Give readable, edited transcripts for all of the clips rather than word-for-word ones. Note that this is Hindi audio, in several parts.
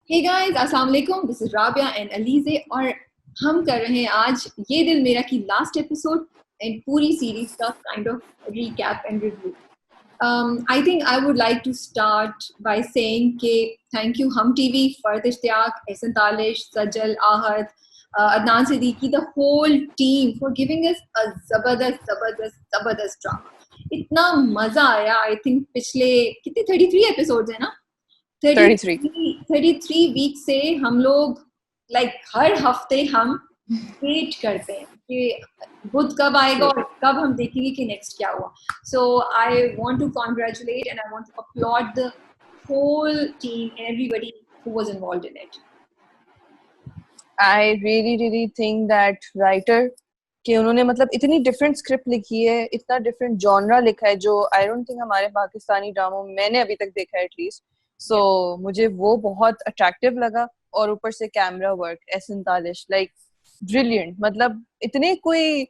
हे गाइस, अस्सलाम वालेकुम। This is Rabia and Alizeh और हम कर रहे हैं आज ये दिल मेरा की लास्ट एपिसोड एंड पूरी सीरीज का kind of recap and review. I think I would like to start by saying कि thank you Hum TV, Farhat Ishtiyaq, Ehsan Talish, Sajal, Ahad, Adnan Siddiqui, the whole team for giving us a जबरदस्त drama. इतना मजा आया। I think पिछले कितने 33 एपिसोड्स है ना, 33 वीक से हम लोग हर हफ्ते हम वेट करते हैं कि बुध कब आएगा और कब हम देखेंगे कि नेक्स्ट क्या हुआ। So I want to congratulate and I want to applaud the whole team and everybody who was involved in it. I really think that writer कि उन्होंने मतलब इतनी डिफरेंट स्क्रिप्ट लिखी है, इतना डिफरेंट जॉनरा लिखा है जो आई डोंट थिंक हमारे पाकिस्तानी ड्रामों में मैंने अभी तक देखा है एटलीस्ट। सो मुझे वो बहुत अट्रैक्टिव लगा और ऊपर से camera work, Ehsan Talish like brilliant. मतलब इतने कोई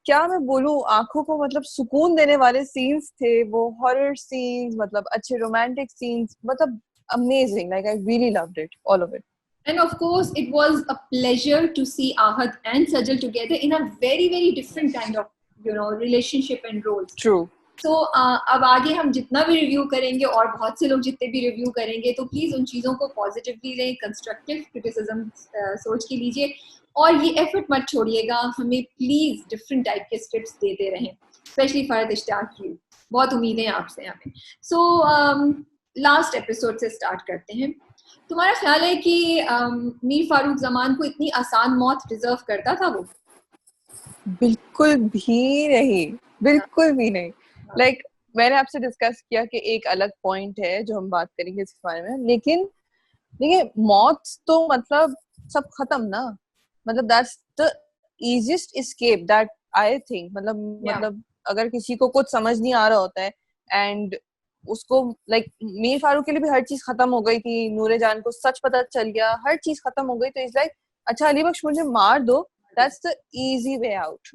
क्या मैं बोलूं, आंखों को मतलब सुकून देने वाले सीन्स थे वो, हॉरर सीन्स, मतलब अच्छे रोमांटिक सीन्स, मतलब amazing. Like I really loved it, all of it. And of course, it was a pleasure to see Ahad and Sajal together in a very different kind of, relationship and roles. True. So अब आगे हम जितना भी रिव्यू करेंगे और बहुत से लोग जितने भी रिव्यू करेंगे तो प्लीज उन चीज़ों को पॉजिटिवली लें, कंस्ट्रक्टिव क्रिटिसिज्म सोच के लीजिए और ये एफर्ट मत छोड़िएगा, हमें प्लीज डिफरेंट टाइप के स्क्रिप्ट्स देते रहें, स्पेशली फरहत इश्तियाक की। बहुत उम्मीदें आपसे हमें। सो लास्ट एपिसोड से स्टार्ट करते हैं। तुम्हारा ख्याल है कि मीर फारूक जमान को इतनी आसान मौत डिजर्व करता था वो? बिल्कुल भी नहीं, बिल्कुल भी नहीं। लाइक मैंने आपसे डिस्कस किया कि एक अलग पॉइंट है जो हम बात करेंगे इस बारे में, लेकिन देखिए मौत तो मतलब सब खत्म ना, मतलब that's the easiest escape that I think. मतलब अगर किसी को कुछ समझ नहीं आ रहा होता है एंड उसको लाइक मीर फारूक के लिए भी हर चीज खत्म हो गई थी, नूरे जान को सच पता चल गया, हर चीज खत्म हो गई, तो इट्स लाइक अच्छा अली बख्श मुझे मार दो, that's the easy way out.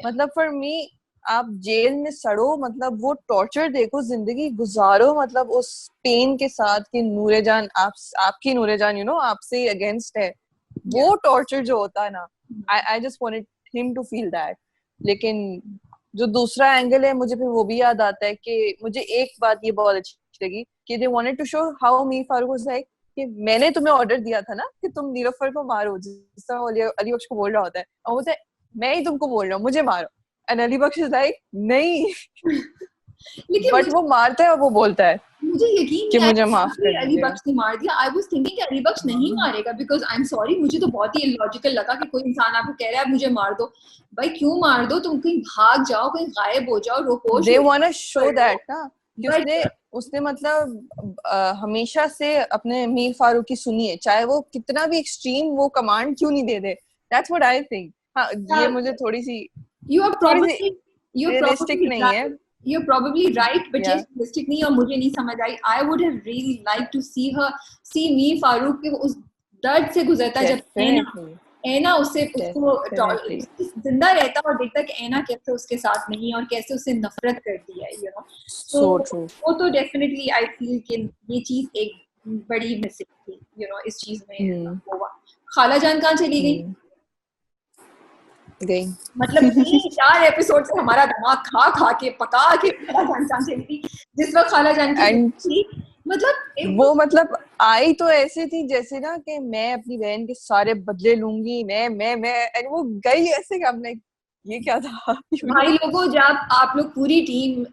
मतलब फॉर मी आप जेल में सड़ो, मतलब वो टॉर्चर देखो, जिंदगी गुजारो, मतलब उस पेन के साथ कि नूरे जान आपकी नूरे जान आपसे अगेंस्ट है, वो टॉर्चर जो होता है ना, I just wanted him to feel that. लेकिन जो दूसरा एंगल है मुझे फिर वो भी याद आता है कि मुझे एक बात ये बहुत अच्छी लगी कि they wanted to show how Mir Farooq was like कि मैंने तुम्हें ऑर्डर दिया था ना कि तुम नीलोफर को मारो, जिस तरह अली बख्श को बोल रहा होता है, और बोलता है मैं ही तुमको बोल रहा हूँ मुझे मारो, and Ali Bakhsh is like नहीं लेकिन बट वो मारता है और वो बोलता है मुझे यकीन कि नहीं मुझे माफ कर अली बख्श ने मार दिया। आई वाज थिंकिंग कि अली बख्श नहीं मारेगा बिकॉज आई एम सॉरी, मुझे तो बहुत ही इलॉजिकल लगा कि कोई इंसान आपको कह रहा है मुझे मार दो। भाई क्यों मार दो, तुम कहीं भाग जाओ, कहीं गायब हो जाओ, रोको। They want to show that ना कि उसने मतलब हमेशा से अपने मीर फारूक की सुनी है, चाहे वो कितना भी एक्सट्रीम वो कमांड क्यों नहीं दे दे। That's what I think. हाँ, ये मुझे थोड़ी सी रियलिस्टिक नहीं है। You're probably right, but yes, realistic नहीं, और मुझे नहीं समझ आई। I would have really liked to see Mir Farooq के उस दर्द से गुजरता जब ऐना उसको जिंदा रहता और देखता कि ऐना कैसे उसके साथ नहीं और कैसे उससे नफरत करती है, वो तो डेफिनेटली आई फील कि ये चीज एक बड़ी मिसिंग थी, इस चीज में। खाला जान कहाँ चली गई? मतलब 3-4 एपिसोड से हमारा दिमाग खा के पका के खाला जान चली थी, जिस वक्त खाला जान की मतलब वो मतलब आई तो ऐसे थी जैसे ना कि मैं अपनी बहन के सारे बदले लूंगी, मैं एंड वो गई ऐसे कि हमने ये क्या था। भाई लोगों, जब आप लोग पूरी टीम,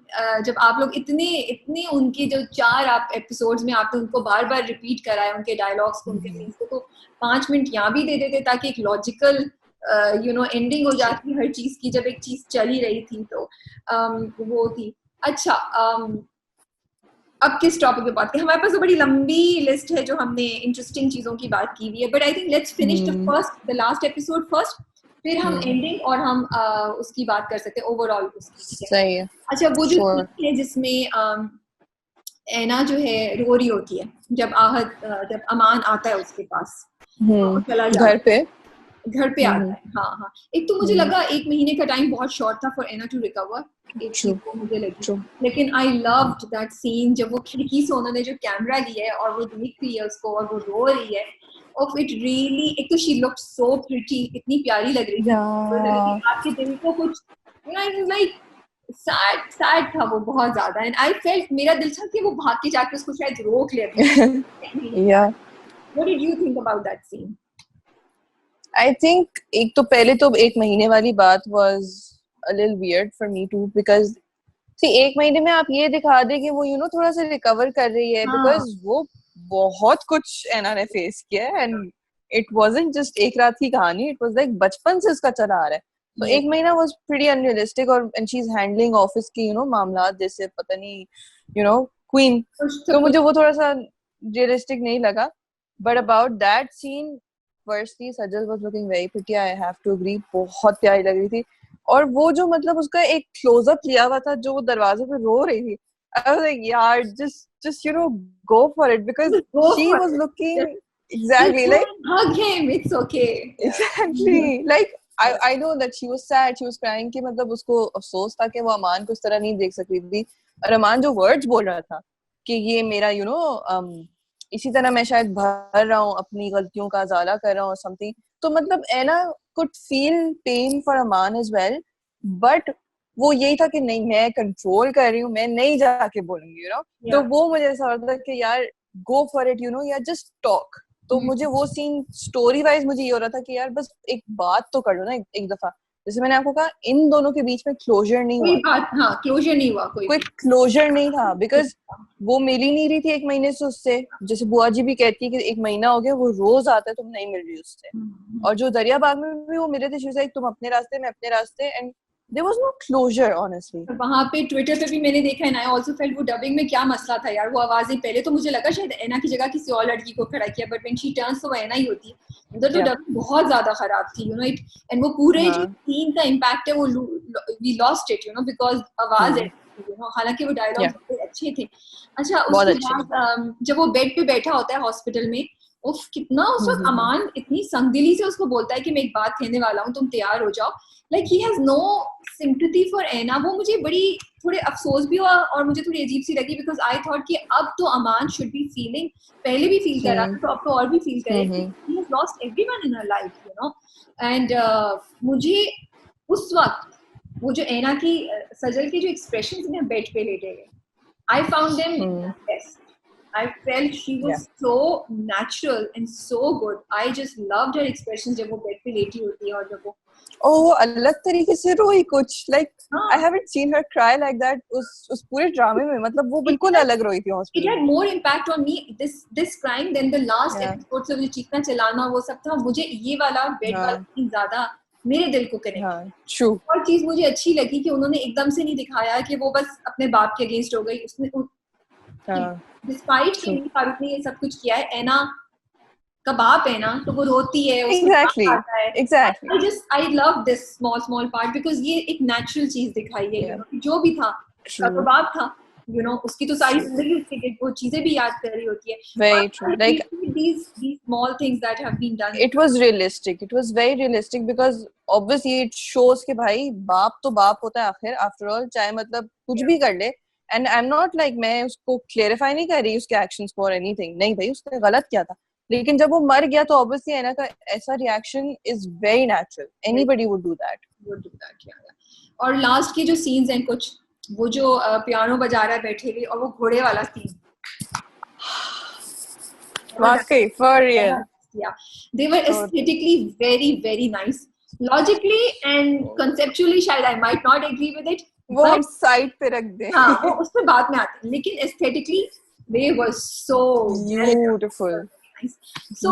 जब आप लोग इतने उनके जो 4 आप एपिसोड्स में आपने उनको बार बार रिपीट कराए उनके डायलॉग्स को, उनके सीन्स को, तो 5 मिनट यहाँ भी दे देते ताकि एक लॉजिकल एंडिंग हो जाती हर चीज की, जब एक चीज चली रही थी तो वो थी। अच्छा, अब किस टॉपिक पे बात करें? हमारे पास तो बड़ी लंबी लिस्ट है जो हमने इंटरेस्टिंग चीजों की बात की हुई है, but I think let's finish the last episode first, फिर हम एंडिंग और हम उसकी बात कर सकते हैं ओवरऑल उसकी। सही है। अच्छा, वो जो है जिसमें ऐना जो है रो रही होती है जब अमान आता है उसके पास, घर पे, घर पे आता है। हाँ हाँ, एक तो मुझे लगा 1 महीने का टाइम बहुत शॉर्ट था फॉर एना टू रिकवर, एक चीज वो मुझे लगी। लेकिन आई लव्ड दैट सीन जब वो खिड़की से उन्होंने जो कैमरा लिया है और वो देख रही है उसको और वो रो रही है, ऑफ इट रियली, एक तो शी लुक्ड सो प्रिटी, इतनी प्यारी लग रही थी, आपके दिल को कुछ लाइक सैड सैड था वो बहुत ज्यादा। एंड आई फेल्ट, मेरा दिल था कि वो भाग के जाके उसको शायद रोक ले। या what did you think about that scene? I think एक तो पहले तो 1 महीने वाली बात was a little weird for me too, because see 1 महीने में आप ये दिखा दे कि वो थोड़ा सा रिकवर कर रही है, बिकॉज वो बहुत कुछ एना ने फेस किया है एंड इट वाजंट जस्ट एक रात की कहानी, इट वाज लाइक बचपन से इसका चला आ रहा है। तो 1 महीना वाज प्रीटी अनरियलिस्टिक, और and she is handling office की मामलात जैसे पता नहीं क्वीन, तो मुझे वो थोड़ा सा रियलिस्टिक नहीं लगा। But about that scene, firstly Sajal was looking very pretty, I have to agree, बहुत प्यारी लग रही थी। और वो जो मतलब उसका एक क्लोजअप लिया हुआ था जो वो दरवाजे पे रो रही थी, I was like, यार just go for it, because she was looking exactly like hug him, it's okay. Exactly, like I know that she was sad, she was crying कि मतलब उसको अफसोस था कि वो अमान को इस तरह नहीं देख सकती थी, और अमान जो वर्ड्स बोल रहा था कि ये मेरा इसी तरह मैं शायद भर रहा हूँ, अपनी गलतियों का अजाला कर रहा हूँ समथिंग, तो मतलब एना could feel pain for Aman as well, but वो यही था कि नहीं मैं कंट्रोल कर रही हूँ, मैं नहीं जाके बोलूंगी तो वो मुझे ऐसा होता था कि यार गो फॉर इट या जस्ट टॉक। तो मुझे वो सीन स्टोरी वाइज मुझे ये हो रहा था कि यार बस एक बात तो कर लो ना एक दफा, जैसे मैंने आपको कहा इन दोनों के बीच में क्लोजर नहीं हुआ, क्लोजर नहीं हुआ, कोई क्लोजर नहीं था, बिकॉज वो मिल ही नहीं रही थी 1 महीने से उससे, जैसे बुआ जी भी कहती है कि 1 महीना हो गया वो रोज आता है, तुम नहीं मिल रही उससे। और जो दरियाबाग में भी वो मिले थे, शी वाज लाइक तुम अपने रास्ते मैं अपने रास्ते, and there was no closure honestly. वहां पे ट्विटर पे भी मैंने देखा है ना, आई आल्सो फेल्ट वो डबिंग में क्या मसला था यार, वो आवाजें पहले तो मुझे लगा शायद एना की जगह किसी और लड़की को खड़ा किया, बट व्हेन शी टर्न्स तो वो एना ही होती है। उधर तो डबिंग बहुत ज्यादा खराब थी इट, एंड वो पूरे जो सीन का इंपैक्ट है वो वी लॉस्ट इट बिकॉज़ आवाज है हालांकि वो डायलॉग अच्छे थे। अच्छा उसके बाद जब वो बेड पे बैठा होता है हॉस्पिटल में, उफ कितना उस वक्त अमान इतनी संगदिली से उसको बोलता है कि मैं एक बात कहने वाला हूँ तुम तैयार हो जाओ, like he has no sympathy for Ana. वो मुझे बड़ी थोड़े अफसोस भी हुआ और मुझे थोड़ी अजीब सी लगी, बिकॉज आई थॉट कि अब तो अमान शुड बी फीलिंग, पहले भी फील कर रहा था तो अब तो और भी फील करे, he has lost everyone in her life and मुझे उस वक्त वो जो एना की सजल के जो एक्सप्रेशंस हैं बेड पे लेटे हुए, I found them best. I felt she was so natural and so good. I just loved her expression जब वो बेड पे लेटी होती है और जब वो अलग तरीके से रोई कुछ, like I haven't seen her cry like that उस पूरे ड्रामे में, मतलब वो बिल्कुल अलग रोई थी hospital. It had more impact on me this crying than the last episode से वो चीखना चिल्लाना वो सब था, मुझे ये वाला बेड वाला सीन ज्यादा मेरे दिल को कनेक्ट। और चीज मुझे अच्छी लगी कि उन्होंने एकदम से नहीं दिखाया कि वो बस अपने बाप के अगेंस्ट हो गई, उसने डिस्पाइट कि फारूक ने ये सब कुछ किया है, एना का बाप है ना तो वो रोती है, exactly. I love this small part because ये एक नेचुरल चीज दिखाई है जो भी था तो बाप था उसकी तो सारी जिंदगी उसकी वो चीजें भी याद कर रही होती है। Very true. Like these small things that have been done. It was realistic. It was very realistic because obviously it shows कि भाई बाप तो बाप होता है आखिर after all, चाहे मतलब कुछ भी कर ले, and I'm not like मैं उसको clarify नहीं कर रही उसके actions को or anything, नहीं भाई उसने गलत किया था, लेकिन जब वो मर गया तो obviously एना का ऐसा reaction is very natural. Anybody would do that. और लास्ट के जो scenes हैं कुछ, वो जो पियानो बजा रहा है बैठे हुए और वो घोड़े वाला सीन, वाकई for real, they were aesthetically very nice, logically and conceptually शायद I might not agree with it, वो हम साइड पे रख दें, हाँ वो उसमें बात में आते हैं, लेकिन aesthetically they were so beautiful. So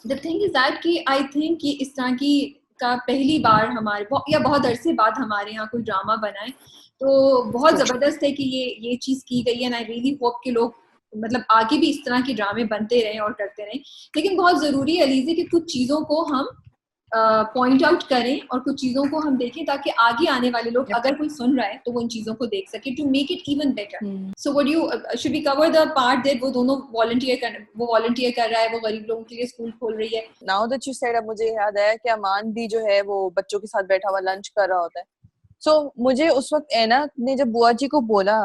the thing is that कि I think कि इस तरह की का पहली बार हमारे या बहुत अरसे बाद हमारे यहाँ कोई ड्रामा बनाए तो बहुत जबरदस्त है कि ये चीज की गई है, एंड आई रियली होप कि लोग मतलब आगे भी इस तरह के ड्रामे बनते रहें और करते रहें। लेकिन बहुत जरूरी है अलीज़े कि कुछ चीजों को हम पॉइंट आउट करें और कुछ चीजों को हम देखें ताकि आगे आने वाले लोग अगर कोई सुन रहा है तो वो इन चीजों को देख सके to make it even better. So what you should we cover the part that वो दोनों वॉलंटियर कर रहा है, वो गरीब लोगों के लिए स्कूल खोल रही है. नाउ दैट यू सेड, अब मुझे याद आया कि अमान भी जो है वो बच्चों के साथ बैठा हुआ लंच कर रहा होता है. सो मुझे उस वक्त ऐना ने जब बुआ जी को बोला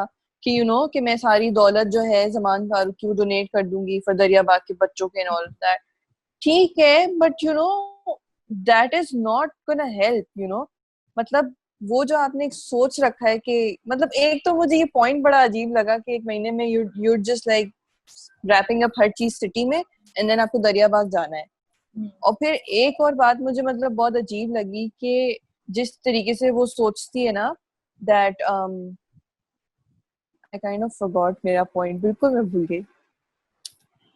कि यू नो कि मैं सारी दौलत जो है जमान फारूक की वो डोनेट कर दूंगी फॉर दरियाबाग के बच्चों के एंड ऑल ऑफ दैट, ठीक है, but you know that is not gonna help, you know. मतलब वो जो आपने एक सोच रखा है कि मतलब एक तो मुझे ये पॉइंट बड़ा अजीब लगा कि एक महीने में you just like wrapping up हर चीज सिटी में एंड देन आपको दरियाबाग जाना है. और फिर एक और बात मुझे मतलब बहुत अजीब लगी कि जिस तरीके से वो सोचती है ना that I kind of forgot मेरा पॉइंट, बिल्कुल मैं भूल गई.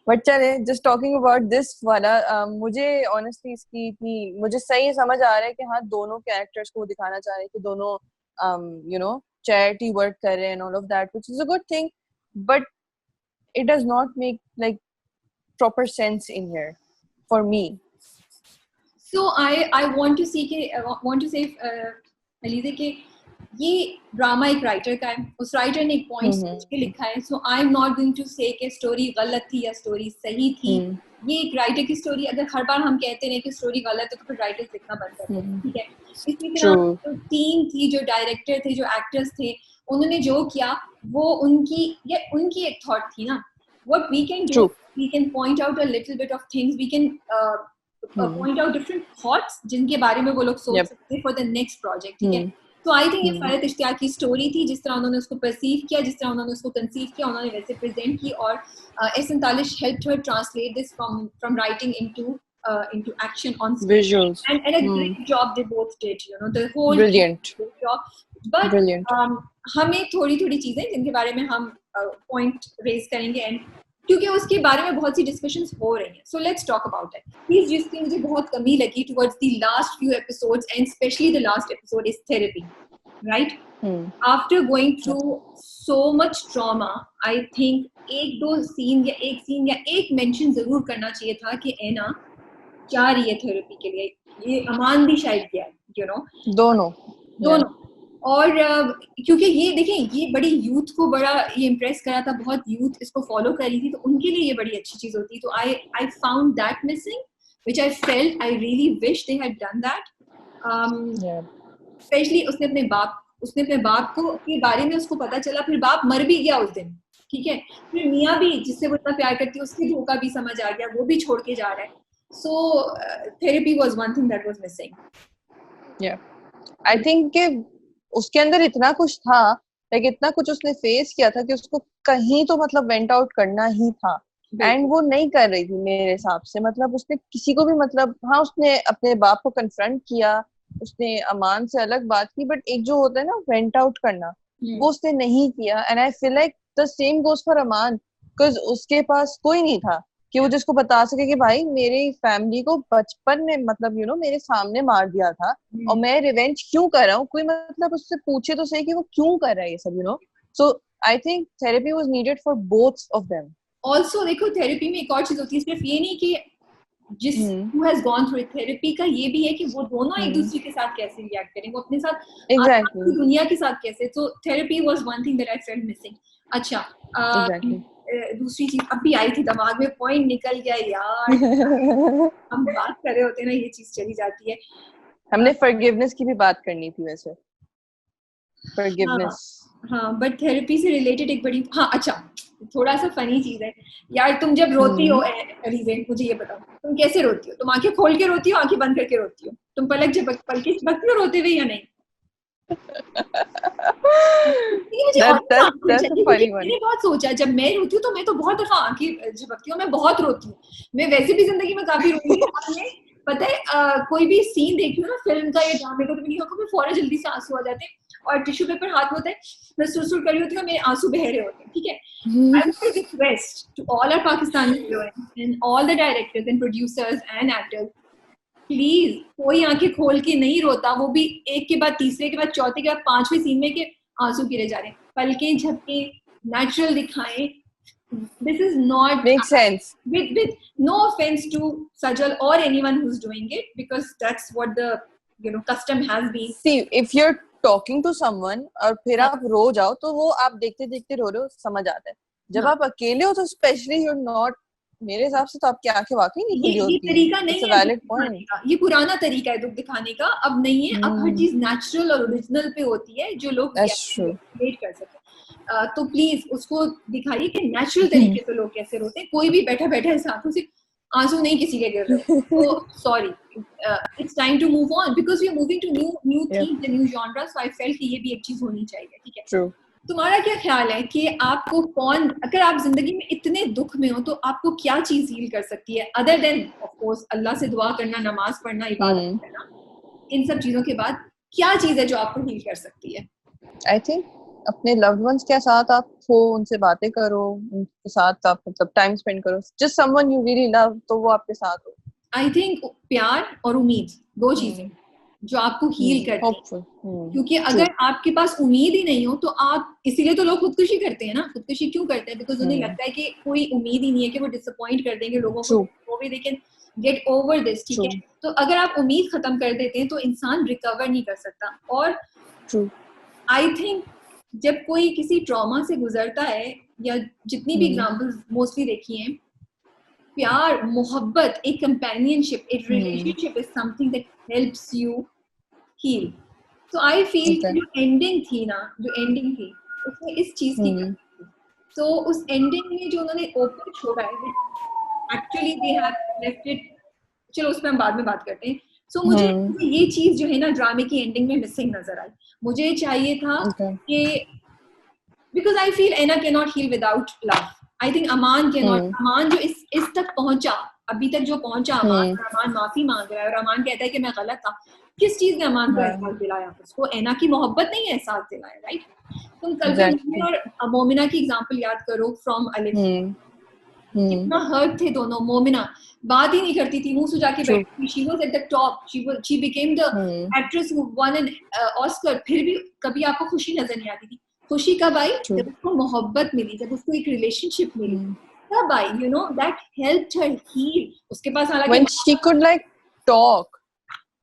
बट चले, जस्ट टॉकिंग अबाउट दिस वाला, मुझे ऑनेस्टली इसकी इतनी मुझे सही समझ आ रहा है कि हाँ दोनों कैरेक्टर्स को दिखाना चाह रहे हैं कि दोनों यू नो चैरिटी वर्क कर रहे हैं and all of that, which is a good thing, but it does not make like proper sense in here for me. So I want to see Aliza के ये ड्रामा एक राइटर का है, उस राइटर ने एक पॉइंट सोच के लिखा है. So I am not going to say कि स्टोरी गलत थी या स्टोरी सही थी. ये एक राइटर की स्टोरी, अगर हर बार हम कहते रहे कि स्टोरी गलत है तो फिर राइटर्स लिखना बंद कर देते, ठीक है. इसी तरह जो टीम थी, जो डायरेक्टर थे, जो एक्टर्स थे, उन्होंने जो किया वो उनकी एक थॉट थी ना. What we can do, we can point out a little bit of things, we can point out different thoughts जिनके बारे में वो लोग सोच सकते हैं फॉर द नेक्स्ट प्रोजेक्ट, ठीक है. तो आई थिंक ये फरहत इश्तियाक की स्टोरी थी, जिस तरह उन्होंने उसको परसीव किया, जिस तरह उन्होंने उसको कंसीव किया, उन्होंने वैसे प्रेजेंट की. और Ehsan Talish helped her translate this from writing into action on screen. Visuals. And a great job they both did, you know, the whole brilliant job. But brilliant. हमें थोड़ी चीजें जिनके बारे में हम पॉइंट रेज करेंगे एंड क्योंकि उसके बारे में बहुत सी डिस्कशंस हो रही हैं. So let's talk about it. Please, जिसकी मुझे बहुत कमी लगी towards the last few episodes and specially the last episode is therapy, right? After going through so much trauma, I think एक सीन या एक मेंशन जरूर करना चाहिए था कि ऐना जा रही है थेरेपी के लिए. ये अमान भी शायद गया, यू नो, दोनों. और क्योंकि ये देखें, ये बड़ी यूथ को बड़ा ये इम्प्रेस करा था, बहुत यूथ इसको फॉलो कर रही थी, तो उनके लिए ये बड़ी अच्छी चीज होती. तो I found that missing, which I felt I really wish they had done that. Specially उसने अपने बाप को के बारे में उसको पता चला, फिर बाप मर भी गया उस दिन, ठीक है. फिर मियाँ भी, जिससे वो इतना प्यार करती है, उसकी धोखा भी समझ आ गया, वो भी छोड़ के जा रहा है. So therapy was one thing that was missing. Yeah, I think कि उसके अंदर इतना कुछ था, like इतना कुछ उसने फेस किया था कि उसको कहीं तो मतलब वेंट आउट करना ही था. एंड वो नहीं कर रही थी मेरे हिसाब से. मतलब उसने किसी को भी मतलब हाँ उसने अपने बाप को कन्फ्रंट किया, उसने अमान से अलग बात की, बट एक जो होता है ना वेंट आउट करना, वो उसने नहीं किया. And I feel like the same goes for Aman, because उसके पास कोई नहीं था कि वो जिसको बता सके कि भाई मेरी फैमिली को बचपन में मतलब यू नो मेरे सामने मार दिया था और मैं रिवेंज क्यों कर रहा हूँ. कोई मतलब उससे पूछे तो सही कि वो क्यों कर रहा है ये सब, you know. So I think therapy was needed for both of them. Also देखो, थेरेपी में एक और चीज होती है, सिर्फ ये नहीं कि जिस who has gone through therapy का ये भी है कि वो दोनों एक दूसरे के साथ कैसे रिएक्ट करें, वो अपने साथ exactly. दुनिया के साथ कैसे. तो therapy was one thing that I felt missing. अच्छा, exactly. दूसरी चीज अभी आई थी दिमाग में, पॉइंट निकल गया यार. हम बात कर रहे होते हैं ना, ये चीज चली जाती है. हमने फॉरगिवनेस की भी बात करनी थी वैसे. फॉरगिवनेस, हाँ, बट थेरेपी से रिलेटेड एक बड़ी अच्छा थोड़ा सा फनी चीज है यार. तुम जब रोती हो रीज़न, मुझे ये बताओ, तुम कैसे रोती हो? तुम आंखें खोल के रोती हो, आंखें बंद करके रोती हो? तुम पलक झपकती हो रोते हुए या नहीं? मैंने बहुत सोचा, जब मैं रोती हूँ तो मैं तो बहुत दफा आंखें झपकती हूँ, मैं बहुत रोती हूँ. मैं वैसे भी जिंदगी में काफी रोती हूँ. पता है कोई भी सीन देखी हो ना फिल्म का या ड्रामे का, तो मेरी आंखों में फौरन जल्दी से आंसू आ जाते हैं और टिश्यू पेपर हाथ में होता है, मैं सुर कर रही होती हूँ, मेरे आंसू बह रहे होते हैं, ठीक है. I would request to all our Pakistani viewers and all the directors and producers and actors, please कोई आंखें खोल के नहीं रोता, वो भी एक के बाद तीसरे के बाद चौथे के बाद पांचवें सीन में के आंसू गिरे जा रहे हैं. पलकें झपके, नेचुरल दिखाएं, this is not makes sense. With no offense to Sajal or anyone who's doing it, because that's what the custom has been. See, if you're talking to someone और फिर आप रो जाओ तो वो आप देखते देखते रो रहे हो, समझ आता है. जब आप अकेले हो तो स्पेशली you're not, मेरे हिसाब से तो आपकी आंखें वाकई नहीं खुली होती. ये तरीका नहीं है वैलिड पॉइंट. ये पुराना तरीका है दुख दिखाने का, अब नहीं है. अब हर चीज नेचुरल और ओरिजिनल पे होती है जो लोग रिलेट कर सके. तो प्लीज उसको दिखाइए कि नेचुरल तरीके से लोग कैसे रोते हैं. कोई भी बैठा बैठा है आंखों से आंसू नहीं किसी के गिर रहे. तो sorry, it's time to move on because we are moving to new themes and new genre. So I felt कि ये भी एक चीज होनी चाहिए. ठीक है. ट्रू. तुम्हारा क्या ख्याल है कि आपको कौन, अगर आप जिंदगी में इतने दुख में हो तो आपको क्या चीज हील कर सकती है अदर देन ऑफ कोर्स अल्लाह से दुआ करना, नमाज पढ़ना, इबादत करना, इन सब चीजों के बाद क्या चीज है जो आपको हील कर सकती है? आई थिंक अपने लव्ड वंस के साथ आप हो, उनसे बातें करो, उनके साथ आप मतलब टाइम स्पेंड करो. Just someone you really love, तो वो आपके साथ हो. आई थिंक प्यार और उम्मीद दो चीजें जो आपको हील करती है. क्योंकि अगर आपके पास उम्मीद ही नहीं हो तो आप, इसीलिए तो लोग खुदकुशी करते हैं ना. खुदकुशी क्यों करते हैं? बिकॉज उन्हें लगता है कि कोई उम्मीद ही नहीं है कि वो डिसअपॉइंट कर देंगे लोगों को, वो भी they can get over this. ठीक है. तो अगर आप उम्मीद खत्म कर देते हैं तो इंसान रिकवर नहीं कर सकता. और आई थिंक जब कोई किसी ट्रॉमा से गुजरता है, या जितनी भी एग्जांपल्स मोस्टली देखी हैं, प्यार, मोहब्बत, एक कंपेनियनशिप, एक relationship is something that helps you heal. So I feel जो एंडिंग थी ना, जो एंडिंग थी उसमें इस चीज की थी. तो उस एंडिंग में जो उन्होंने ओपन छोड़ा है, actually they have left it. चलो उस पर हम बाद में बात करते हैं. सो मुझे ये चीज जो है ना ड्रामे की एंडिंग में मिसिंग नजर आई. मुझे चाहिए था कि because I feel Ana can not heal without love. I think Aman can not. Aman जो इस तक पहुंचा, अभी तक जो पहुंचा अमान माफी मांग रहा है और अमान कहता है कि मैं गलत था. किस चीज ने अमान को एहसास दिलाया? उसको एना की मोहब्बत नहीं एहसास दिलाया. राइट. तुम कल और मोमिना की एग्जांपल याद करो फ्रॉम अलिफ. कितना हर्ट थे दोनों. मोमिना बात ही नहीं करती थी, मुंह सुजा के बैठती थी. She was at the top. She became the actress who one an Oscar. फिर भी कभी आपको खुशी नजर नहीं आती थी. खुशी कब आई? जब उसको मोहब्बत मिली, जब उसको एक रिलेशनशिप मिली, तब आई. You know that helped her heal. उसके पास हालांकि when she could like talk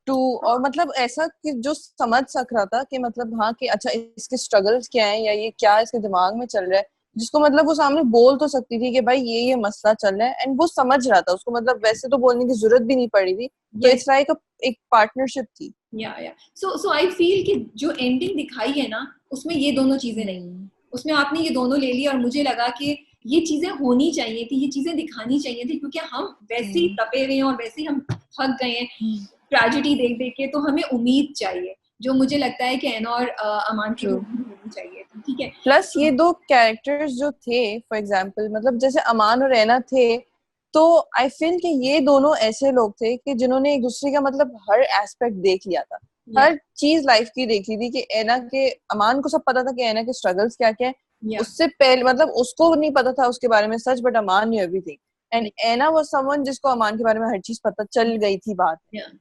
to, और मतलब ऐसा कि जो समझ सक रहा था कि मतलब हाँ कि अच्छा इसके स्ट्रगल्स क्या हैं, या ये क्या इसके दिमाग में चल रहा है, जिसको मतलब वो सामने बोल तो सकती थी कि भाई ये मसला चल रहा है, एंड वो समझ रहा था. उसको मतलब वैसे तो बोलने की जरूरत भी नहीं पड़ी थी. तो इट्स लाइक एक पार्टनरशिप थी. या सो आई फील कि जो एंडिंग दिखाई है ना उसमें ये दोनों चीजें नहीं. उसमें आपने ये दोनों ले लिया और मुझे लगा कि ये चीजें होनी चाहिए थी, ये चीजें दिखानी चाहिए थी, क्योंकि हम वैसे ही तपे हुए हैं और वैसे ही हम थक गए हैं ट्रेजेडी देख देख के. तो हमें उम्मीद चाहिए, जो मुझे लगता है कि एना और अमान की होनी चाहिए. ठीक है. प्लस ये दो कैरेक्टर्स जो थे, फॉर एग्जांपल मतलब जैसे अमान और एना थे, तो आई फील कि ये दोनों ऐसे लोग थे कि जिन्होंने एक दूसरे का मतलब हर एस्पेक्ट देख लिया था. हर चीज लाइफ की देख ली थी कि एना के, अमान को सब पता था कि एना के स्ट्रगल्स क्या क्या है. उससे पहले मतलब उसको नहीं पता था उसके बारे में सच, but Aman knew everything. And Ana was someone जिसको अमान के बारे में हर चीज पता चल गई थी बात.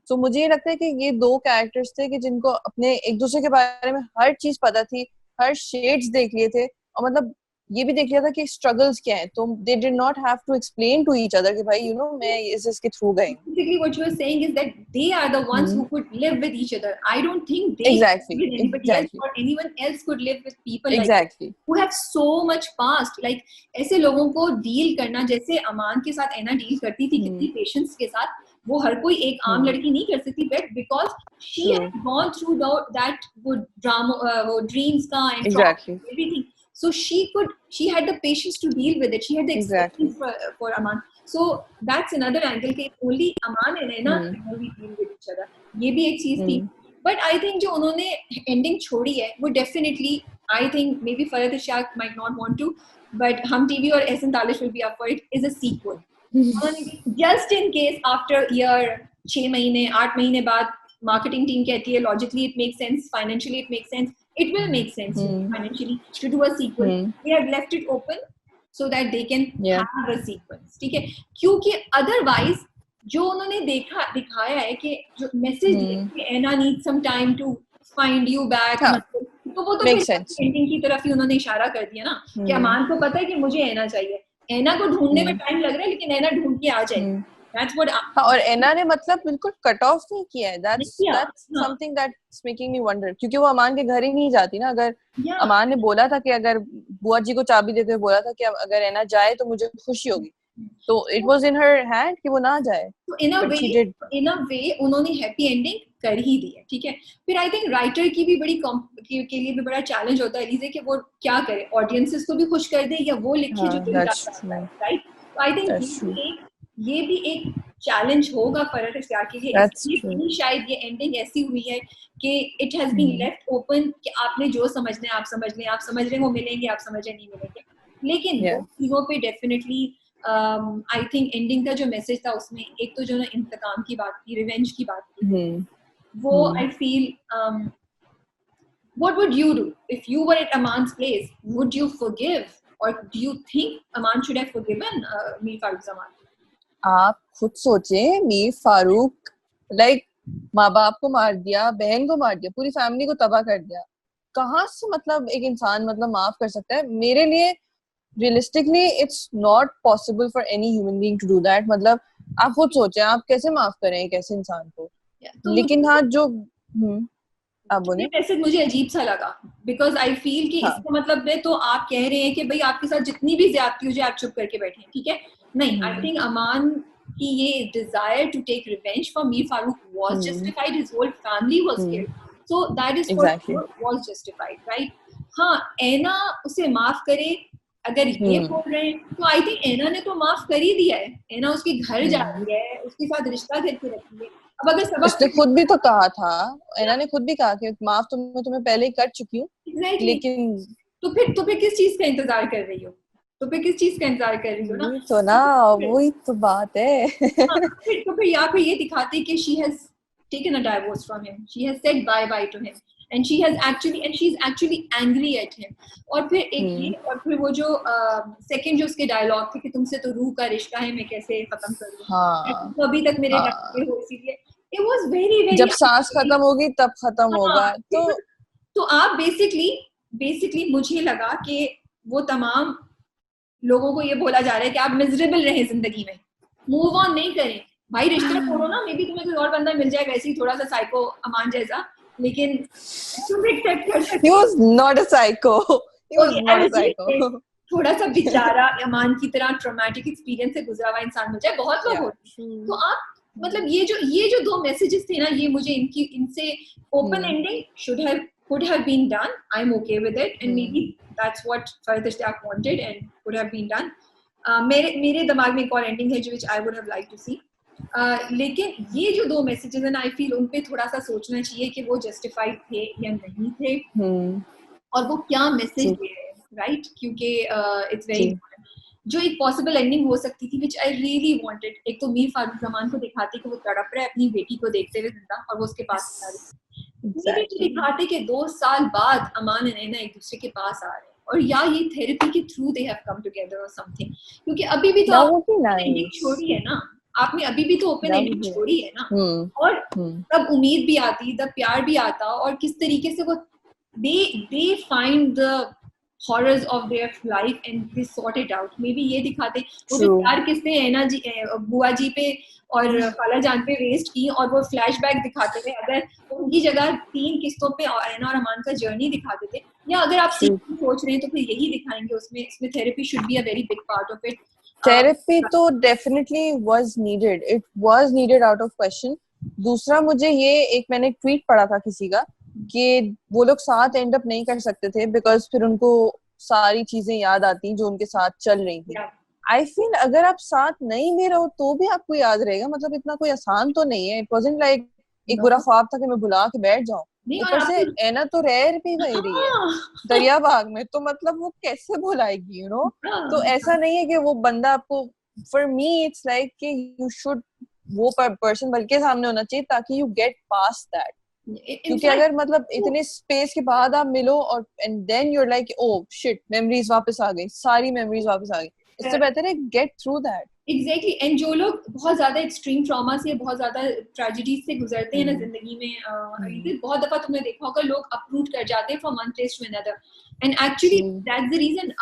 तो मुझे ये लगता है कि ये दो कैरेक्टर्स थे कि जिनको अपने एक दूसरे के बारे में हर चीज पता थी, हर शेड्स देख लिए थे, और मतलब ये भी देख लिया था कि स्ट्रगल्स क्या है. तो they did not have to explain to each other कि भाई यू नो मैं इसके थ्रू गई. Basically what you are saying is that they are the ones who could live with each other. I don't think they exactly else or anyone else could live with people exactly like who have so much past. Like ऐसे लोगों को डील करना, जैसे अमान के साथ एना डील करती थी कितनी पेशेंस के साथ, वो हर कोई एक आम लड़की नहीं कर सकती. But because she had gone through that वो ड्रामा, वो ड्रीम्स का and everything. So she had the patience to deal with it. She had the experience for Aman. So that's another angle कि only Aman and Naina can deal with each other. ये भी एक चीज थी. But I think जो उन्होंने ending छोड़ी है, वो definitely, I think maybe Farhad Ishaq might not want to, but Hum TV और Ehsan Talish will be up for it, is a sequel. Just in case after year 6 महीने 8 महीने बाद marketing team कहती है logically it makes sense, financially it makes sense. It will make sense financially to do a sequel. They have left it open so that they can have a sequence. ठीक है. क्योंकि otherwise जो उन्होंने दिखाया है कि जो message Aina need some time to find you back, तो वो तो एंडिंग की तरफ ही उन्होंने इशारा कर दिया ना कि अमान को पता है कि मुझे एना चाहिए. एना को ढूंढने में टाइम लग रहा है लेकिन एना ढूंढ के आ जाएगी. That's what हाँ, और एना ने मतलब बिल्कुल कट ऑफ नहीं किया है. That's हाँ. something that's making me wonder. क्योंकि वो अमान के घर ही नहीं जाती ना. अगर Yeah. अमान ने बोला था कि अगर बुआ जी को चाबी देते हुए बोला था कि अगर एना जाए तो मुझे खुशी होगी, तो it was in her hand कि वो ना जाए. So in a way उन्होंने हैप्पी एंडिंग कर ही दी है. ठीक है. फिर आई थिंक राइटर की भी बड़ी के लिए भी बड़ा चैलेंज होता है एलिजे कि वो क्या करे, ऑडियंसेस को भी खुश कर दे या वो लिखे जो दिल चाहता है. राइट. तो आई थिंक ये भी एक चैलेंज होगा फरहत इख्तियार के लिए. इसलिए शायद ये एंडिंग ऐसी हुई है कि it has been left open कि आपने जो समझना है आप समझ लें. आप समझ रहे हैं वो मिलेंगे, आप समझ रहे नहीं मिलेंगे. लेकिन दो चीजों पे डेफिनेटली आई थिंक एंडिंग का जो मैसेज था उसमें एक तो जो ना इंतकाम की बात की, रिवेंज की बात की, वो I feel what would you do if you were at Aman's place? Would you forgive or do you think Aman should have forgiven Mir Farooq Zaman? आप खुद सोचे. मीर फारूक लाइक माँ बाप को मार दिया, बहन को मार दिया, पूरी फैमिली को तबाह कर दिया. कहाँ से मतलब एक इंसान मतलब माफ कर सकता है? मेरे लिए realistically it's not possible for any human being to do that. मतलब आप खुद सोचें आप कैसे माफ करें एक ऐसे इंसान को. लेकिन हाँ जो आप बोले मैसेज मुझे अजीब सा लगा बिकॉज आई फील कि इसका मतलब है तो आप कह रहे हैं कि भाई आपके साथ जितनी भी ज्यादती हो जाए आप चुप करके बैठे. ठीक है. नहीं, आई थिंक अमान की ये desire to take revenge for Mir Farooq was justified. His whole family was killed, so that is was justified. Right. हाँ, एना उसे माफ करे अगर ये बोल रहे हैं तो आई थिंक एना ने तो माफ कर ही दिया है. एना उसके घर जा रही है, उसके साथ रिश्ता करके रखी है. अब अगर सबक उसने खुद भी तो कहा था, एना ने खुद भी कहा कि माफ तो मैं तुम्हें पहले ही कर चुकी हूँ. exactly. लेकिन तो फिर किस चीज का इंतजार कर रही हो? तो फिर किस चीज का इंतजार कर रही हो ना? तो ना वही तो बात है. तो फिर या फिर ये दिखाते कि she has taken a divorce from him, she has said bye bye to him and she is actually angry at him. और फिर एक ये और फिर वो जो सेकंड जो उसके डायलॉग थे कि तुमसे तो रूह का रिश्ता है मैं कैसे खत्म करूं. हाँ. तो अभी तक मेरे लगे हो इसीलिए it was very जब सांस खत्म होगी तब खत्म होगा. तो आप बेसिकली मुझे लगा कि वो तमाम लोगों को ये बोला जा रहा है कि आप मिजरेबल रहें जिंदगी में, मूव ऑन नहीं करें. भाई रिश्ता तोड़ो ना, मे बी तुम्हें कोई और बंदा मिल जाएगा ऐसे ही थोड़ा सा साइको अमान जैसा, लेकिन तुम एक्सेप्ट कर सकते. He was not a psycho. He was not a psycho. थोड़ा सा बेचारा अमान की तरह ट्रॉमेटिक एक्सपीरियंस से गुजरा हुआ इंसान मिल जाए, बहुत लोग होते हैं. तो आप मतलब ये जो दो मैसेजेस थे ना, ये मुझे इनसे open ending could have been done. I'm okay with it and maybe that's what Farhad Ishtiyaq wanted and could have been done. मेरे दिमाग में एक और एंडिंग है जो which I would have liked to see. लेकिन ये जो दो मैसेजेस हैं ना, आई फील उन पे थोड़ा सा सोचना चाहिए कि वो जस्टिफाइड थे या नहीं थे और वो क्या मैसेज दे रहे हैं. राइट. क्योंकि इट्स वेरी इंपॉर्टेंट. जो एक पॉसिबल एंडिंग हो सकती थी विच आई रियली वांटेड, एक तो मीर फारूक जमान को दिखाते कि वो तड़प रहा है अपनी बेटी को देखते हुए जिंदा और वो उसके पास आ रही. दिखाते कि 2 साल बाद अमान और नैना एक दूसरे के पास आ रहे हैं और या ये थेरेपी के through they have come together और समथिंग. क्योंकि अभी भी तो आपने छोड़ी है ना, आपने अभी भी तो ओपन एंडिंग छोड़ी है ना. और तब उम्मीद भी आती, तब प्यार भी आता और किस तरीके से वो they find the horrors of their life and they sort it out. Maybe ये दिखाते वो जो प्यार किसने एना जी बुआ जी पे और खाला जान पे वेस्ट की और वो फ्लैशबैक दिखाते थे. अगर उनकी जगह 3 किस्तों पे एना और अमान का जर्नी दिखाते थे, या अगर आप सोच रहे हैं तो फिर यही दिखाएंगे. इसमें therapy should be a very big part of it. Therapy तो definitely was needed. It was needed out of question. दूसरा मुझे ये एक मैंने ट्वीट पढ़ा था किसी का कि वो लोग साथ एंड अप नहीं कर सकते थे बिकॉज फिर उनको सारी चीजें याद आती जो उनके साथ चल रही थी. आई फील अगर आप साथ नहीं भी रहो तो भी आपको याद रहेगा. मतलब इतना कोई आसान तो नहीं है. इट वाजंट लाइक एक बुरा ख्वाब था कि मैं भुला के बैठ जाऊं. ऊपर से एना तो रह भी वही रही है दरियाबाग में, तो मतलब वो कैसे भुलाएगी यू नो. तो ऐसा नहीं है कि वो बंदा आपको, फॉर मी इट्स लाइक कि यू शुड वो पर्सन बल्कि सामने होना चाहिए ताकि यू गेट पास्ट दैट. क्योंकि अगर मतलब इतने स्पेस के बाद आप मिलो और and then you are like oh shit memories वापस आ गई, सारी मेमोरीज वापस आ गई. इससे बेहतर है get through that. Exactly and जो लोग बहुत ज्यादा एक्सट्रीम ट्रॉमा से, बहुत ज्यादा ट्रेजेडी से गुजरते हैं ना जिंदगी में, बहुत दफा तुमने देखा होगा लोग अपरूट कर जाते हैं from one place to another, and actually that's the reason.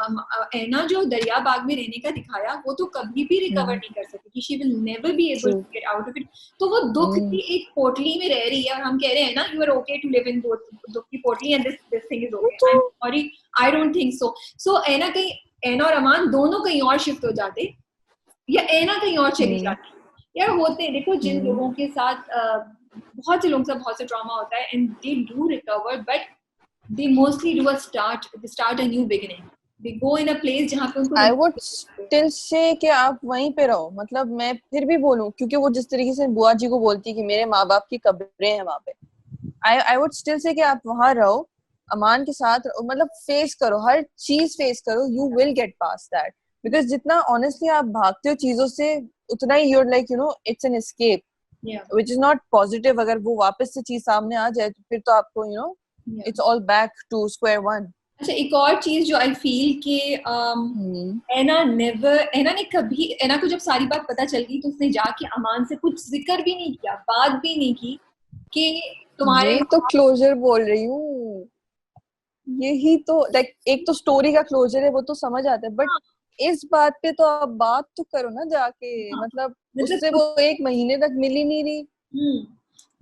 Ana जो दरिया बाग में रहने का दिखाया, वो तो कभी भी रिकवर नहीं कर सकेगी, she will never be able to get out of it. तो वो दुख की एक पोटली में रह रही है, और हम कह रहे हैं ना you are okay to live in दुख की पोटली and this thing is okay. I am sorry, I don't think so. So Ana और अमान दोनों कहीं और शिफ्ट हो जाते, या ऐना कहीं और चली जाती। यार होते हैं, देखो जिन लोगों के साथ बहुत से लोगों के साथ बहुत से ट्रॉमा होता है, and they do recover, but they mostly do start a new beginning, they go in a place जहां पे उनको आई वुड स्टिल से कि आप वहीं पे रहो। मतलब मैं फिर भी बोलूं, क्योंकि वो जिस तरीके से बुआ जी को बोलती कि मेरे माँ बाप की कब्रें हैं वहां पे, आई वुड स्टिल से कि आप वहां रहो, अमान के साथ, मतलब फेस करो, हर चीज फेस करो, you will get past that. Because जितना ऑनेस्टली आप भागते हो चीजों से, उतना ही your like it's an escape which is not positive. अगर वो वापस से चीज सामने आ जाए तो फिर तो आपको it's all back to square one. अच्छा, एक और चीज जो आई फील कि ऐना ने कभी, ऐना को जब सारी बात पता चल गई तो उसने जाके अमान से कुछ जिक्र भी नहीं किया, बात भी नहीं की कि तुम्हारे ये तो क्लोजर बोल रही हूँ, यही तो लाइक एक तो स्टोरी का क्लोजर है, वो तो समझ आता है, बट इस बात पे तो आप बात तो करो ना जाके। मतलब उससे वो एक महीने तक मिली नहीं रही।